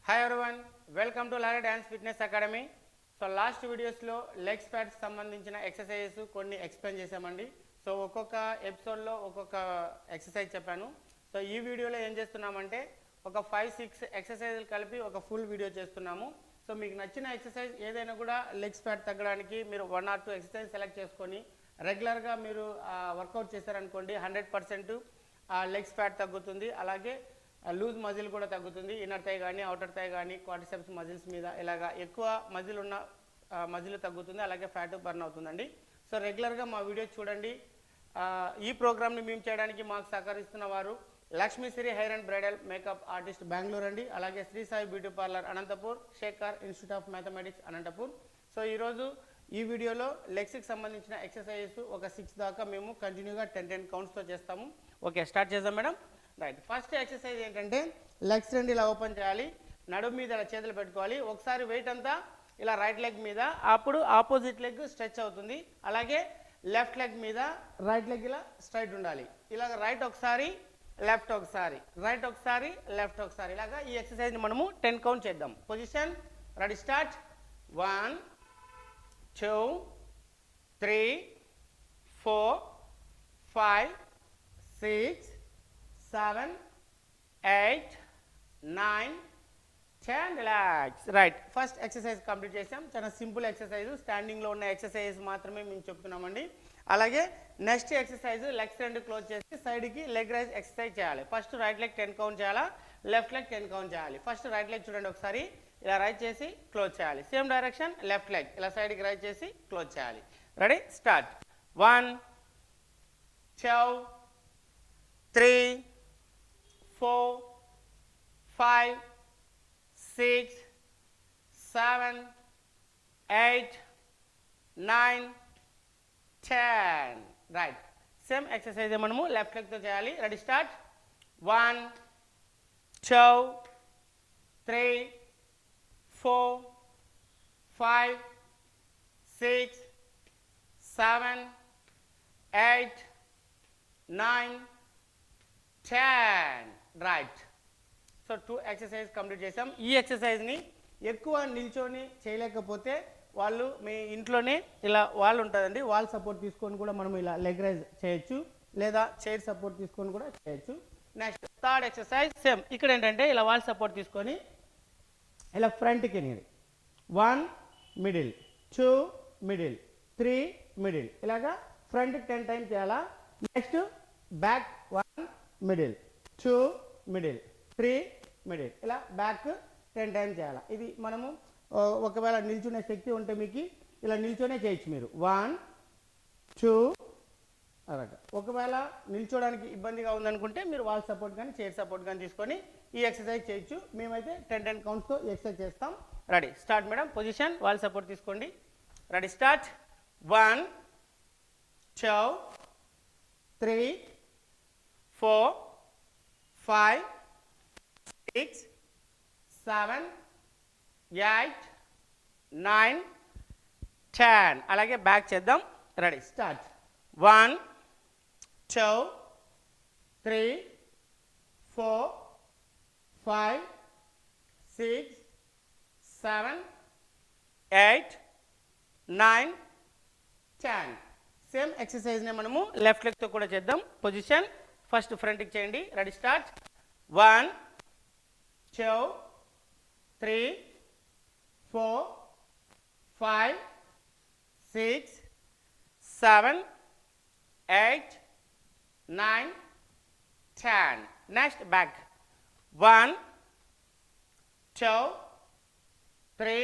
Hi everyone, welcome to Lahari Dance Fitness Academy. So last వీడియోస్లో leg spots సంబంధించిన exercises కొన్ని explain చేసామండి. So ఒక్కొక్క ఎపిసోడ్లో ఒక్కొక్క ఎక్సర్సైజ్ చెప్పాను. సో ఈ వీడియోలో ఏం చేస్తున్నామంటే ఒక 5-6 ఎక్సర్సైజులు కలిపి ఒక ఫుల్ వీడియో చేస్తున్నాము. సో మీకు నచ్చిన ఎక్సర్సైజ్ ఏదైనా కూడా లెగ్ స్పాట్ తగ్గడానికి మీరు 1 or 2 ఎక్సర్సైజ్ సెలెక్ట్ చేసుకొని రెగ్యులర్గా మీరు వర్కౌట్ చేశారనుకోండి 100% లెగ్ స్పాట్ తగ్గుతుంది. అలాగే లూజ్ మజిల్ కూడా తగ్గుతుంది. ఇన్నర్ థై కానీ అవుటర్ థై కానీ క్వాడ్రిసెప్స్ మజిల్స్ మీద ఇలాగా ఎక్కువ మజిల్ ఉన్న మజిల్ తగ్గుతుంది. అలాగే ఫ్యాట్ బర్న్ అవుతుందండి. సో రెగ్యులర్గా మా వీడియో చూడండి. ఈ ప్రోగ్రామ్ని మేము చేయడానికి మాకు సహకరిస్తున్న వారు Lakshmisri hair and bridal makeup artist Bengaluru అండి. అలాగే Shri Sai beauty parlour Anantapur, Shekhar institute of mathematics Anantapur. So ఈరోజు ఈ వీడియోలో లెగ్స్కి సంబంధించిన ఎక్సర్సైజెస్ ఒక 6 దాకా మేము కంటిన్యూగా 10 కౌంట్స్తో చేస్తాము. ఓకే, స్టార్ట్ చేద్దాం మేడం. రైట్, ఫస్ట్ ఎక్సర్సైజ్ ఏంటంటే లెగ్స్ రెండు ఇలా ఓపెన్ చేయాలి, నడుము మీద ఇలా చేతులు పెట్టుకోవాలి. ఒకసారి వెయిట్ అంతా ఇలా రైట్ లెగ్ మీద, అప్పుడు ఆపోజిట్ లెగ్ స్ట్రెచ్ అవుతుంది. అలాగే లెఫ్ట్ లెగ్ మీద రైట్ లెగ్ ఇలా స్ట్రైట్ ఉండాలి. ఇలాగ రైట్ ఒకసారి, లెఫ్ట్ ఒకసారి, రైట్ ఒకసారి, లెఫ్ట్ ఒకసారి, ఇలాగా ఈ ఎక్సర్సైజ్ని మనము 10 కౌంట్ చేద్దాం. Position ready, start. 1 2 3 4 5 6 7 8 9 10 relax. Right, first exercise complete చేసాం. చాలా సింపుల్ ఎక్సర్సైజ్, స్టాండింగ్లో ఉన్న ఎక్సర్సైజ్ మాత్రమే మేము చెప్తున్నామండి. అలాగే నెక్స్ట్ ఎక్సర్సైజ్ లెగ్స్ రెండు క్లోజ్ చేసి సైడ్కి లెగ్ రైజ్ ఎక్సర్సైజ్ చేయాలి. ఫస్ట్ రైట్ లెగ్ 10 కౌంట్ చేయాలా, లెఫ్ట్ లెగ్ 10 కౌంట్ చేయాలి. ఫస్ట్ రైట్ లెగ్ చూడండి ఒకసారి, ఇలా రైట్ చేసి క్లోజ్ చేయాలి. సేమ్ డైరెక్షన్ లెఫ్ట్ లెగ్ ఇలా సైడ్కి రైట్ చేసి క్లోజ్ చేయాలి. Ready, start. 1 2 3 4 5 6 7 8 9 10. Right, same exercise మనము లెఫ్ట్ లెగ్తో చేయాలి. Ready, start. 1 2 3 4 5 6 7 8 9 10. Right, so 2 exercise complete చేసాం. ఈ ఎక్సర్సైజ్ని ఎక్కువ నిల్చొని చేయలేకపోతే వాళ్ళు మీ ఇంట్లోనే ఇలా వాల్ ఉంటుందండి, వాల్ సపోర్ట్ తీసుకొని కూడా మనం ఇలా లెగ్ రైజ్ చేయొచ్చు, లేదా చైర్ సపోర్ట్ తీసుకొని కూడా చేయొచ్చు. Next third exercise same. ఇక్కడ ఏంటంటే ఇలా వాల్ సపోర్ట్ తీసుకొని ఇలా ఫ్రంట్కి ఎనిమిది, 1 మిడిల్, 2 మిడిల్, 3 మిడిల్, ఇలాగా ఫ్రంట్ 10 టైమ్స్ చేయాలా. Next back 1 middle, 2 middle, 3 middle, ఇలా బ్యాక్ 10 టైమ్స్ చేయాలా. ఇది మనము ఒకవేళ నిల్చునే శక్తి ఉంటే మీకు ఇలా నిల్చొనే చేయొచ్చు మీరు. 1 2 అలాగా. ఒకవేళ నిల్చోడానికి ఇబ్బందిగా ఉందనుకుంటే మీరు వాల్ సపోర్ట్ కానీ చైర్ సపోర్ట్ కానీ తీసుకొని ఈ ఎక్సర్సైజ్ చేయొచ్చు. మేమైతే 10 కౌంట్స్తో ఈ ఎక్సర్సైజ్ చేస్తాం. Ready, start madam. Position wall support తీసుకోండి. Ready, start. 1 2 3 4 5 6 7 8 9 10. అలాగే బ్యాక్ చేద్దాం. Ready, start. 1 2 3 4 5 6 7 8 9 10. సేమ్ ఎక్సర్సైజ్ని మనము లెఫ్ట్ లెగ్తో కూడా చేద్దాం. పొజిషన్ ఫస్ట్ ఫ్రంట్కి చేయండి. Ready, start. 1 2 3 4 5 6 7 8 9 10. Next back. 1 2 3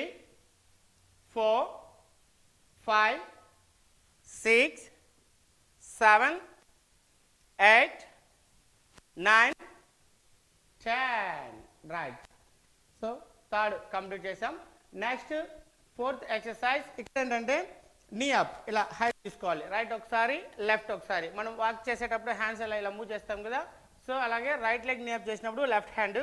4 5 6 7 8 9 10. Right, so third complete చేసాం. Next fourth exercise. ఇక్కడ ఏంటంటే నీ అప్ ఇలా హైట్ తీసుకోవాలి. రైట్ ఒకసారి, లెఫ్ట్ ఒకసారి. మనం వాక్ చేసేటప్పుడు హ్యాండ్స్ ఇలా మూవ్ చేస్తాం కదా. సో అలాగే రైట్ లెగ్ నీ అప్ చేసినప్పుడు left hand,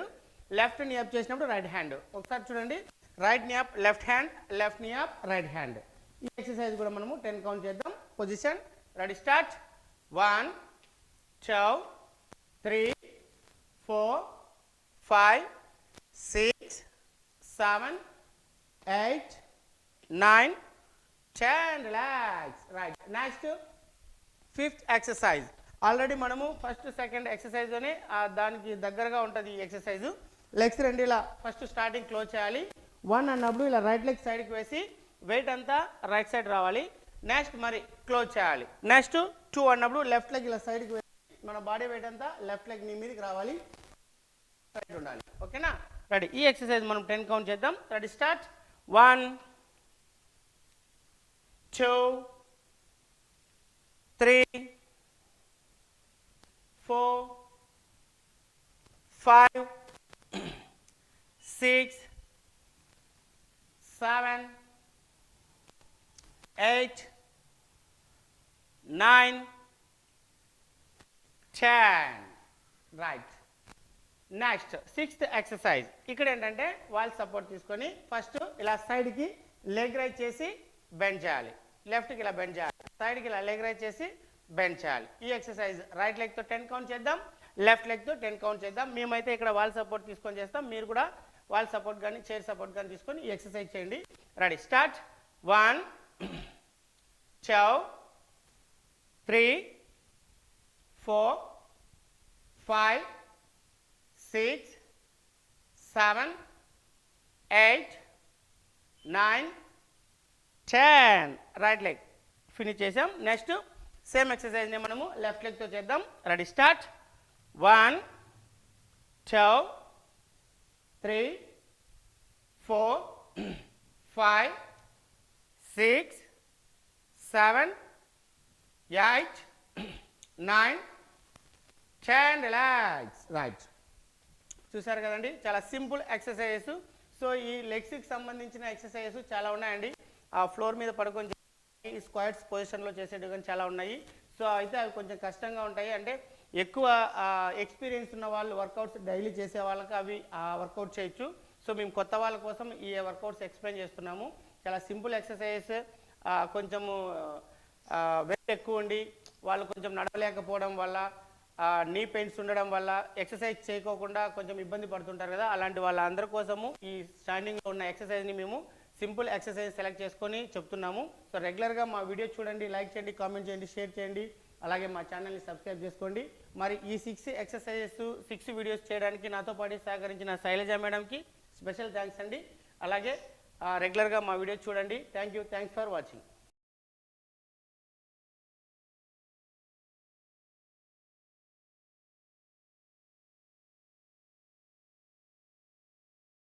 left knee up చేసినప్పుడు రైట్ హ్యాండ్. ఒకసారి చూడండి, రైట్ నీ up left hand, left knee up right hand. ఈ ఎక్సర్సైజ్ కూడా మనము 10 కౌంట్ చేద్దాం. Position ready, start. 1 2 3 4 5 6 7, 8, 9, 10. Relax. Right. Next, fifth exercise. Already మనము ఫస్ట్ సెకండ్ ఎక్సర్సైజ్లోనే దానికి దగ్గరగా ఉంటుంది ఈ ఎక్సర్సైజు. లెగ్స్ రెండు ఇలా ఫస్ట్ స్టార్టింగ్ క్లోజ్ చేయాలి. 1 అన్నప్పుడు ఇలా రైట్ లెగ్ సైడ్కి వేసి వెయిట్ అంతా రైట్ సైడ్ రావాలి. నెక్స్ట్ మరి క్లోజ్ చేయాలి. నెక్స్ట్ 2 అన్నప్పుడు లెఫ్ట్ లెగ్ ఇలా సైడ్కి వేసి మన బాడీ వెయిట్ అంతా లెఫ్ట్ లెగ్ నీ మీదకి రావాలి, సైడ్ ఉండాలి. ఓకేనా? రెడీ. ఈ ఎక్సర్సైజ్ మనం 10 కౌంట్ చేద్దాం. Ready, start. 1, 2, 3, 4, 5, 6, 7, 8, 9, 10. Right. Next sixth exercise. ఇక్కడ ఏంటంటే వాల్ సపోర్ట్ తీసుకొని ఫస్ట్ ఇలా సైడ్కి లెగ్ రైజ్ చేసి బెండ్ చేయాలి. లెఫ్ట్కి ఇలా బెండ్ చేయాలి, సైడ్కి ఇలా లెగ్ రైజ్ చేసి బెండ్ చేయాలి. ఈ ఎక్సర్సైజ్ రైట్ లెగ్తో 10 కౌంట్ చేద్దాం, లెఫ్ట్ లెగ్తో 10 కౌంట్ చేద్దాం. మేమైతే ఇక్కడ వాల్ సపోర్ట్ తీసుకొని చేస్తాం, మీరు కూడా వాల్ సపోర్ట్ కానీ చైర్ సపోర్ట్ కానీ తీసుకొని ఈ ఎక్సర్సైజ్ చేయండి. Ready, start. 1, 2, 3, 4, 5, 6, 7, 8, 9, 10. Right leg finish చేసాం. నెక్స్ట్ సేమ్ ఎక్సర్సైజ్ని మనము లెఫ్ట్ లెగ్తో చేద్దాం. Ready, start. 1, 2, 3, 4, 5, 6, 7, 8, 9, 10. రిలాక్స్. రైట్. చూసారు కదండి, చాలా సింపుల్ ఎక్సర్సైజెస్. సో ఈ లెగ్స్కి సంబంధించిన ఎక్సర్సైజెస్ చాలా ఉన్నాయండి. ఆ ఫ్లోర్ మీద పడుకొని స్క్వాట్స్ పొజిషన్లో చేసేటివి కానీ చాలా ఉన్నాయి. సో అయితే అవి కొంచెం కష్టంగా ఉంటాయి. అంటే ఎక్కువ ఎక్స్పీరియన్స్ ఉన్న వాళ్ళు వర్కౌట్స్ డైలీ చేసే వాళ్ళకి అవి వర్కౌట్ చేయొచ్చు. సో మేము కొత్త వాళ్ళ కోసం ఈ వర్కౌట్స్ ఎక్స్ప్లెయిన్ చేస్తున్నాము. చాలా సింపుల్ ఎక్సర్సైజెస్. కొంచెము వెయిట్ ఎక్కువ ఉండి వాళ్ళు కొంచెం నడవలేకపోవడం వల్ల, నీ పెయిన్స్ ఉండడం వల్ల ఎక్సర్సైజ్ చేయకోకుండా కొంచెం ఇబ్బంది పడుతుంటారు కదా, అలాంటి వాళ్ళందరి కోసము ఈ స్టాండింగ్లో ఉన్న ఎక్సర్సైజ్ని మేము సింపుల్ ఎక్సర్సైజ్ సెలెక్ట్ చేసుకొని చెప్తున్నాము. సో రెగ్యులర్గా మా వీడియో చూడండి, లైక్ చేయండి, కామెంట్ చేయండి, షేర్ చేయండి. అలాగే మా ఛానల్ని సబ్స్క్రైబ్ చేసుకోండి. మరి ఈ 6 ఎక్సర్సైజెస్ 6 వీడియోస్ చేయడానికి నాతో పాటు సహకరించిన శైలజ మేడంకి స్పెషల్ థ్యాంక్స్ అండి. అలాగే రెగ్యులర్గా మా వీడియో చూడండి. Thanks for watching.